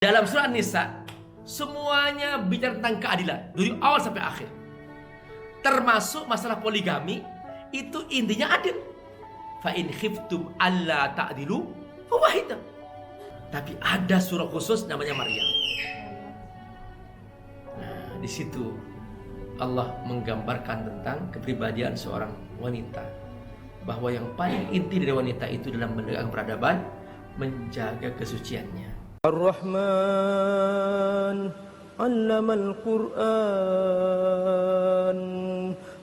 Dalam surah An-Nisa, semuanya bicara tentang keadilan dari awal sampai akhir. Termasuk masalah poligami, itu intinya adil. Fa in khiftum alla ta'dilu fawahidah. Tapi ada surah khusus namanya Maryam. Nah, di situ Allah menggambarkan tentang kepribadian seorang wanita, bahwa yang paling inti dari wanita itu dalam menegakkan peradaban, menjaga kesuciannya. Ar-Rahman 'allamal Qur'an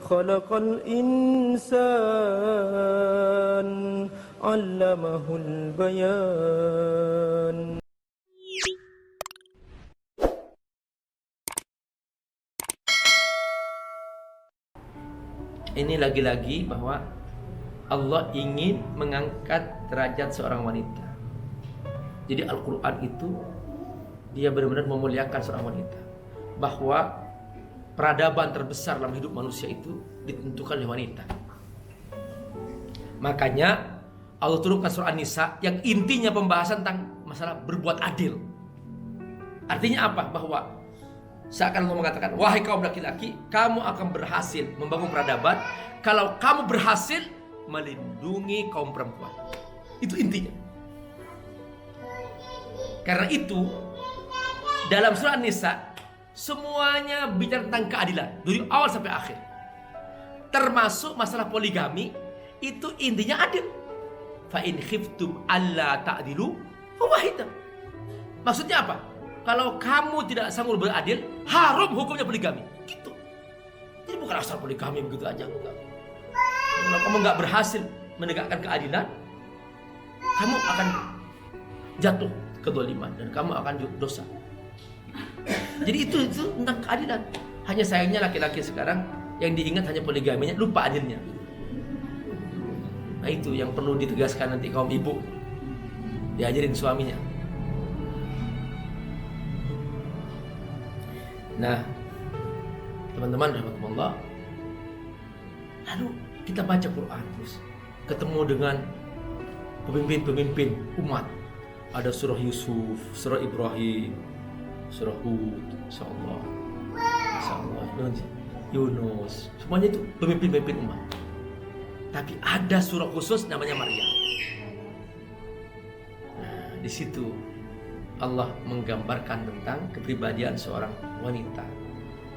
khalaqal insan 'allamahul bayan. Ini lagi-lagi bahwa Allah ingin mengangkat derajat seorang wanita. Jadi Al-Quran itu dia benar-benar memuliakan seorang wanita, bahwa peradaban terbesar dalam hidup manusia itu ditentukan oleh wanita. Makanya Allah turunkan surah An-Nisa yang intinya pembahasan tentang masalah berbuat adil. Artinya apa? Bahwa seakan Allah mengatakan, wahai kaum laki-laki, kamu akan berhasil membangun peradaban kalau kamu berhasil melindungi kaum perempuan. Itu intinya. Karena itu dalam surah An-Nisa semuanya bicara tentang keadilan dari awal sampai akhir. Termasuk masalah poligami, itu intinya adil. Fa in khiftum alla ta'dilu fawahidah. Maksudnya apa? Kalau kamu tidak sanggup beradil, haram hukumnya poligami. Gitu. Jadi bukan asal poligami begitu aja, bukan. Kalau kamu nggak berhasil menegakkan keadilan, kamu akan jatuh kedoliman dan kamu akan dosa. Jadi itu tentang keadilan. Hanya sayangnya laki-laki sekarang yang diingat hanya poligaminya, lupa adilnya. Nah itu yang perlu ditegaskan nanti kaum ibu, diajarin suaminya. Nah, teman-teman rahmatullah, lalu kita baca Quran terus, ketemu dengan pemimpin-pemimpin umat. Ada surah Yusuf, surah Ibrahim, surah Hud, insyaallah, Yunus, semuanya itu pemimpin-pemimpin umat. Tapi ada surah khusus namanya Maryam. Nah, di situ Allah menggambarkan tentang kepribadian seorang wanita,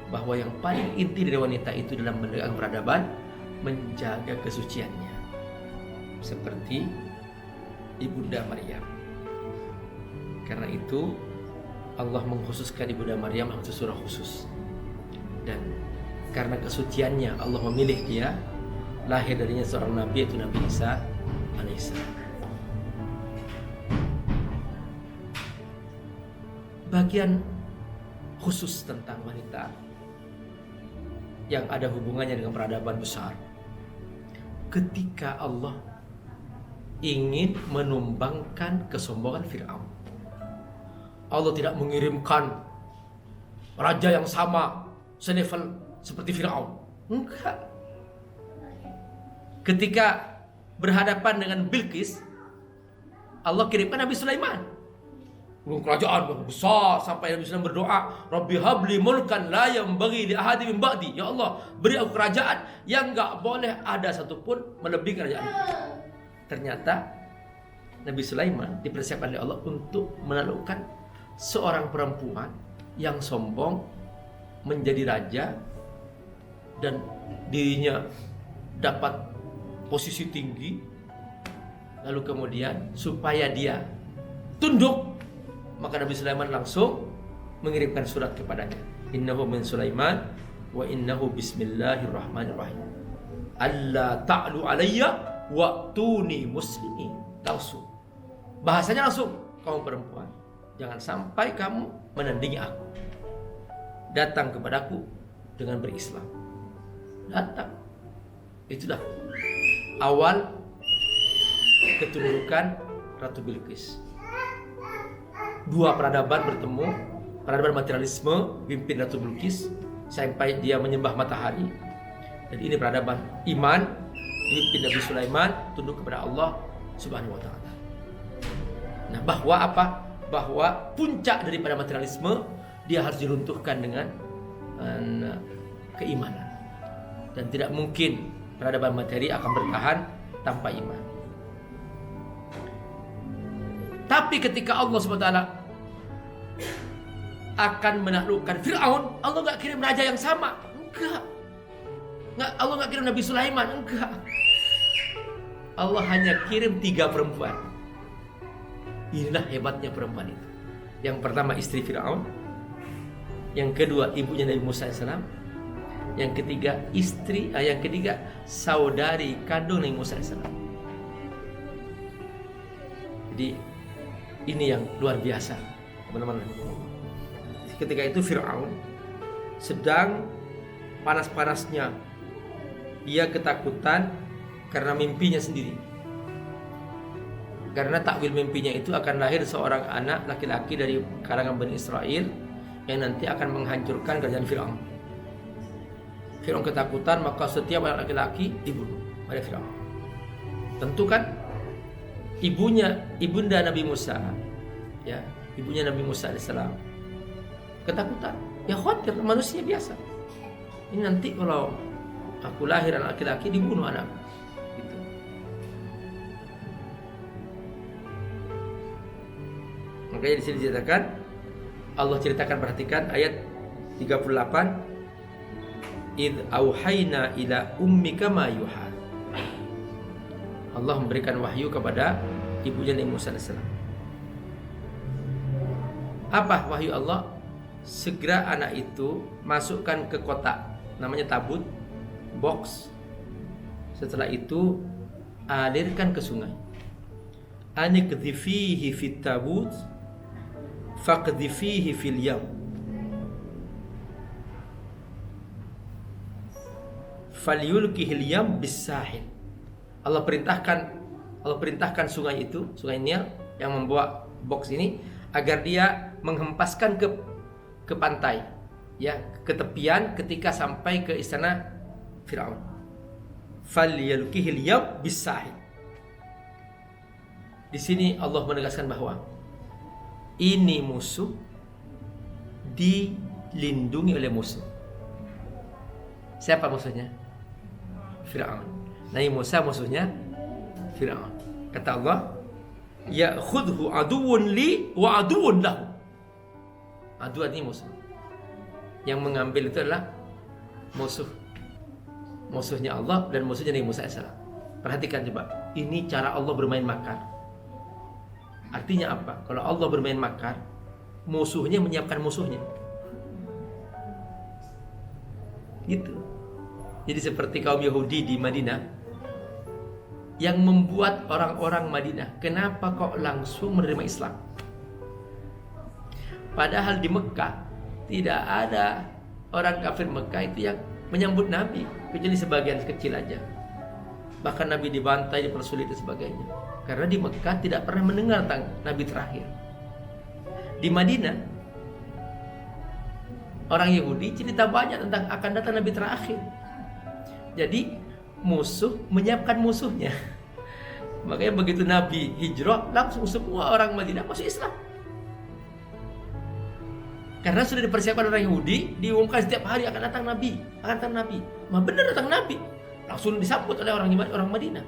bahwa yang paling inti dari wanita itu dalam menegakkan peradaban, menjaga kesuciannya, seperti Ibunda Maryam. Karena itu Allah mengkhususkan Ibunda Maryam dalam surah khusus. Dan karena kesuciannya Allah memilih dia, lahir darinya seorang nabi, yaitu Nabi Isa alaihissalam. Bagian khusus tentang wanita yang ada hubungannya dengan peradaban besar, ketika Allah ingin menumbangkan kesombongan Fir'aun. Allah tidak mengirimkan raja yang sama selevel seperti Fir'aun. Enggak. Ketika berhadapan dengan Bilqis, Allah kirimkan Nabi Sulaiman. Kerajaan besar sampai Nabi Sulaiman berdoa, Rabbi habli mulkan la yanbaghi li ahadin min ba'di. Ya Allah, beri aku kerajaan yang enggak boleh ada satupun melebihi kerajaan. Ternyata Nabi Sulaiman dipersiapkan oleh Allah untuk menaklukkan seorang perempuan yang sombong menjadi raja dan dirinya dapat posisi tinggi, lalu kemudian supaya dia tunduk, maka Nabi Sulaiman langsung mengirimkan surat kepadanya, innahu min Sulaiman wa innahu bismillahirrahmanirrahim alla ta'lu alayya wa'tuni muslimin. Langsung bahasanya langsung, kaum perempuan, jangan sampai kamu menandingi aku, datang kepadaku dengan berislam. Datang. Itulah awal ketundukan Ratu Bilqis. Dua peradaban bertemu, peradaban materialisme pimpin Ratu Bilqis sampai dia menyembah matahari, dan ini peradaban iman pimpin Nabi Sulaiman tunduk kepada Allah Subhanahu wa taala. Nah, bahwa apa? bahwa puncak daripada materialisme dia harus diruntuhkan dengan keimanan. Dan tidak mungkin peradaban materi akan bertahan tanpa iman. Tapi ketika Allah SWT akan menaklukkan Fir'aun, Allah nggak kirim raja yang sama, enggak. Allah nggak kirim Nabi Sulaiman, enggak. Allah hanya kirim 3 perempuan. Inilah hebatnya perempuan itu. Yang pertama istri Fir'aun, yang kedua ibunya Nabi Musa AS, yang ketiga yang ketiga saudari kandung Nabi Musa AS. Jadi ini yang luar biasa, teman-teman. Ketika itu Fir'aun sedang panas-panasnya, dia ketakutan karena mimpinya sendiri. Karena takwil mimpinya itu akan lahir seorang anak laki-laki dari kalangan Bani Israel yang nanti akan menghancurkan kerajaan Fir'aun. Fir'aun ketakutan, maka setiap anak laki-laki dibunuh oleh Fir'aun. Tentu kan ibunda Nabi Musa, ya, ibunya Nabi Musa alaihissalam ketakutan, ya khawatir, manusia biasa. Ini nanti kalau aku lahir anak laki-laki dibunuh anak. Gitu. Makanya di sini diceritakan, Allah ceritakan, perhatikan ayat 38, id auhayna ila ummika ma yuha. Allah memberikan wahyu kepada ibunya Nabi Musa AS. Apa wahyu Allah? Segera anak itu masukkan ke kotak, namanya tabut, box. Setelah itu alirkan ke sungai. Anikdhifihi fit tabut faqdhifihi fil yam falyulkihil yam bis-sahil. Allah perintahkan sungai itu, sungai Nil yang membawa box ini, agar dia menghempaskan ke pantai, ya, ke tepian ketika sampai ke istana Fir'aun. Falyulkihil yam bis-sahil. Di sini Allah menegaskan bahwa ini musuh dilindungi oleh musuh. Siapa musuhnya? Fir'aun. Nabi Musa musuhnya Fir'aun. Kata Allah, ya'khudhu aduwwun li wa aduwwun lahu. Adu ini musuh. Yang mengambil itu adalah musuhnya Allah dan musuhnya Nabi Musa AS. Perhatikan coba, ini cara Allah bermain makar. Artinya apa? Kalau Allah bermain makar, musuhnya menyiapkan musuhnya. Gitu. Jadi seperti kaum Yahudi di Madinah yang membuat orang-orang Madinah, kenapa kok langsung menerima Islam? Padahal di Mekah tidak ada orang kafir Mekah itu yang menyambut Nabi, kecuali sebagian kecil aja. Bahkan Nabi dibantai, dipersulit dan sebagainya. Karena di Mekah tidak pernah mendengar tentang Nabi terakhir. Di Madinah orang Yahudi cerita banyak tentang akan datang Nabi terakhir. Jadi musuh menyiapkan musuhnya. Makanya begitu Nabi hijrah, langsung semua orang Madinah masuk Islam. Karena sudah dipersiapkan orang Yahudi, diumumkan setiap hari akan datang Nabi, Mah benar datang Nabi, langsung disambut oleh orang Madinah.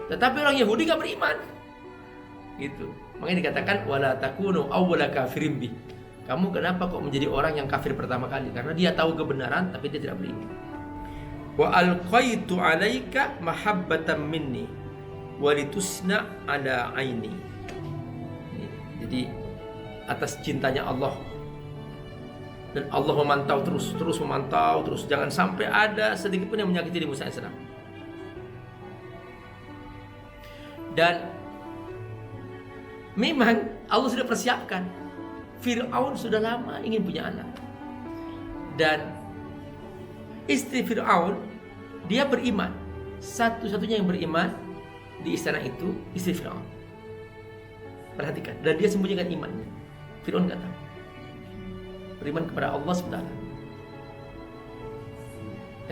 Tetapi orang Yahudi gak beriman. Gitu. Makanya dikatakan wala takunu awwala kafirin bi. Kamu kenapa kok menjadi orang yang kafir pertama kali? Karena dia tahu kebenaran tapi dia tidak beriman. Wa alqaitu 'alaika mahabbatan minni walitusna ala aini. Jadi atas cintanya Allah, dan Allah memantau terus memantau terus, jangan sampai ada sedikit pun yang menyakiti Musa AS. Dan memang Allah sudah persiapkan. Fir'aun sudah lama ingin punya anak, dan istri Fir'aun dia beriman. Satu-satunya yang beriman di istana itu istri Fir'aun. Perhatikan, dan dia sembunyikan imannya. Fir'aun nggak tahu. Beriman kepada Allah SWT.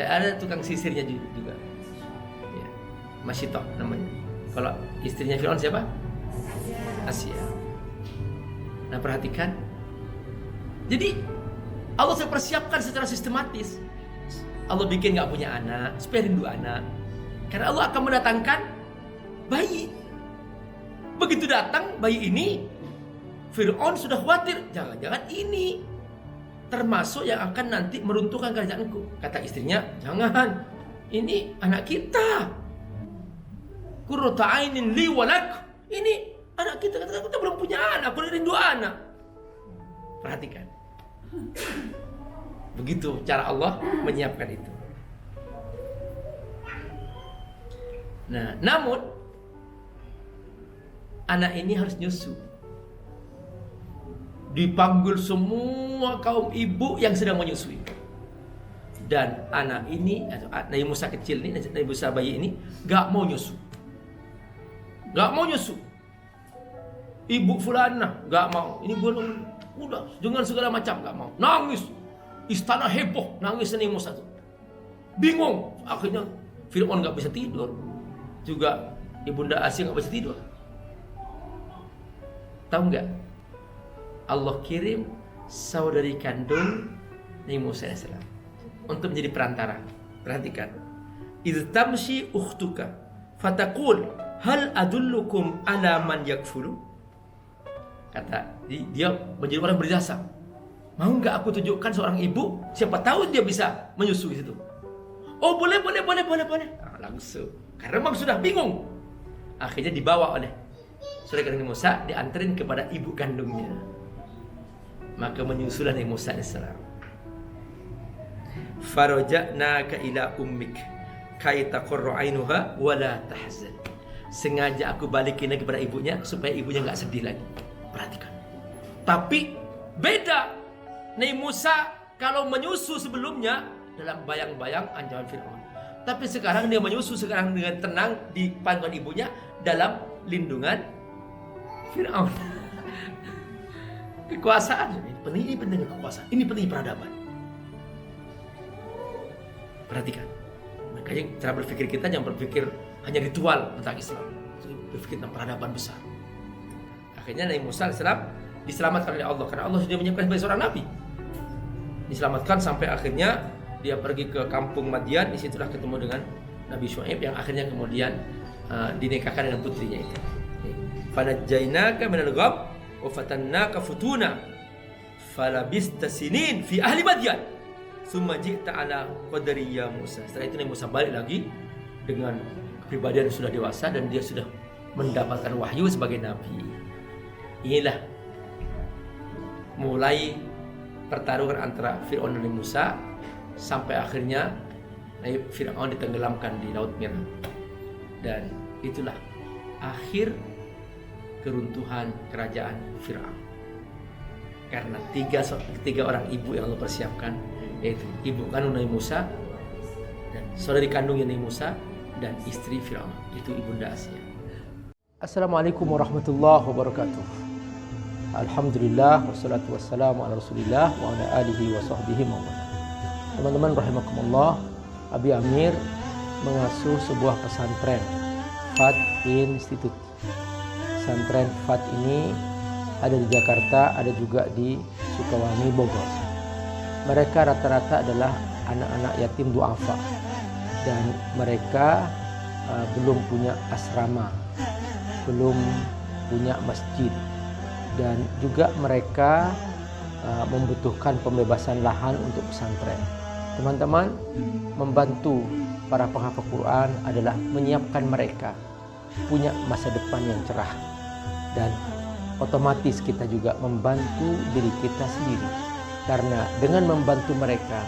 Dan ada tukang sisirnya juga, ya, Masyitoh namanya. Kalau istrinya Fir'aun siapa? Asia. Nah, perhatikan. Jadi Allah sudah persiapkan secara sistematis. Allah bikin gak punya anak supaya rindu anak. Karena Allah akan mendatangkan bayi. Begitu datang bayi ini, Fir'aun sudah khawatir, jangan-jangan ini termasuk yang akan nanti meruntuhkan kerajaanku. Kata istrinya, jangan, ini anak kita. Qurratu ainin li walak. Ini anak kita belum punya anak, aku rindu anak. Perhatikan. Begitu cara Allah menyiapkan itu. Nah, namun anak ini harus nyusu. Dipanggil semua kaum ibu yang sedang menyusui. Dan anak ini, Nabi Musa kecil ini, Nabi Musa bayi ini gak mau nyusu. Gak mau nyusu. Ibu fulana gak mau. Ini belum, udah dengan segala macam gak mau. Nangis. Istana heboh, nangis Nabi Musa tuh. Bingung. Akhirnya Fir'aun gak bisa tidur. Juga Ibunda Asia gak bisa tidur. Tahu nggak? Allah kirim saudari kandung Nabi Musa AS untuk menjadi perantara. Perhatikan. Idh tamshi ukhtuka fataqul hal adullukum ala man yakfulu. Kata dia menjadi orang berjasa. Mau nggak aku tunjukkan seorang ibu? Siapa tahu dia bisa menyusui itu. Oh boleh. Nah, langsung. Karena memang sudah bingung. Akhirnya dibawa oleh saudara Nabi Musa, diantarin kepada ibu kandungnya. Maka menyusulah Nabi Musa AS. Faraja'naka ila ummik kay taqarra 'ainuha wa la tahzan. Sengaja aku balikin lagi kepada ibunya supaya ibunya enggak sedih lagi. Perhatikan. Tapi beda. Nabi Musa kalau menyusu sebelumnya dalam bayang-bayang ancaman Fir'aun. Tapi sekarang dia menyusu sekarang dengan tenang di pangkuan ibunya dalam lindungan Fir'aun. Kekuasaan ini penting kekuasaan. Ini penting peradaban. Perhatikan. Makanya cara berpikir kita jangan berpikir hanya ritual tentang Islam. Berpikir tentang peradaban besar. Akhirnya Nabi Musa AS diselamatkan oleh Allah karena Allah sudah menyiapkan sebagai seorang nabi. Diselamatkan sampai akhirnya dia pergi ke kampung Madian. Disitulah ketemu dengan Nabi Syuaib yang akhirnya kemudian dinikahkan dengan putrinya itu. Fanajjaynaka minal gham wa fatannaka futuna falabista sinin fi ahli Madian summa ji'ta ala qadari ya Musa. Setelah itu Nabi Musa balik lagi dengan kepribadian yang sudah dewasa dan dia sudah mendapatkan wahyu sebagai nabi. Inilah mulai pertarungan antara Fir'aun dan Nabi Musa sampai akhirnya Fir'aun ditenggelamkan di Laut Merah. Dan itulah akhir keruntuhan kerajaan Fir'aun. Karena tiga orang ibu yang Allah persiapkan, yaitu ibu kandung Nabi Musa dan saudari kandungnya Nabi Musa dan istri Fir'aun, itu Ibunda Asia. Assalamualaikum warahmatullahi wabarakatuh. Alhamdulillah wassalatu wassalamu ala Rasulillah wa ala alihi wa sahbihi wa man. Teman-teman rahimakumullah, Abi Amir mengasuh sebuah pesantren FAT Institute. Pesantren FAT ini ada di Jakarta, ada juga di Sukawami, Bogor. Mereka rata-rata adalah anak-anak yatim duafa dan mereka belum punya asrama, belum punya masjid, dan juga mereka membutuhkan pembebasan lahan untuk pesantren. Teman-teman, membantu para penghafal Quran adalah menyiapkan mereka punya masa depan yang cerah, dan otomatis kita juga membantu diri kita sendiri, karena dengan membantu mereka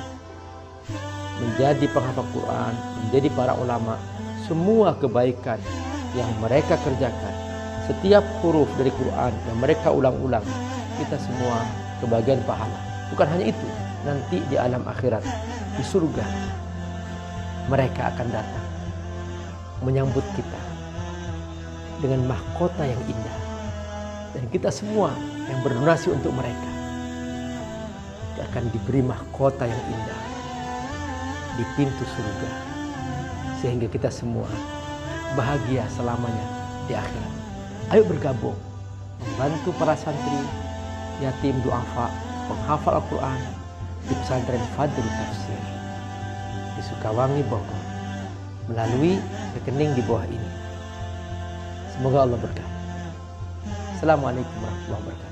menjadi penghafal Quran, menjadi para ulama, semua kebaikan yang mereka kerjakan, setiap huruf dari Quran yang mereka ulang-ulang, kita semua kebagian pahala. Bukan hanya itu, nanti di alam akhirat, di surga, mereka akan datang menyambut kita dengan mahkota yang indah. Dan kita semua yang berdonasi untuk mereka akan diberi mahkota yang indah di pintu surga, sehingga kita semua bahagia selamanya di akhirat. Ayo bergabung membantu para santri yatim duafa, penghafal Al-Quran di pesantren Fadlul Tafsir di Sukawangi, Bogor, melalui rekening di bawah ini. Semoga Allah berkati. Assalamualaikum warahmatullahi wabarakatuh.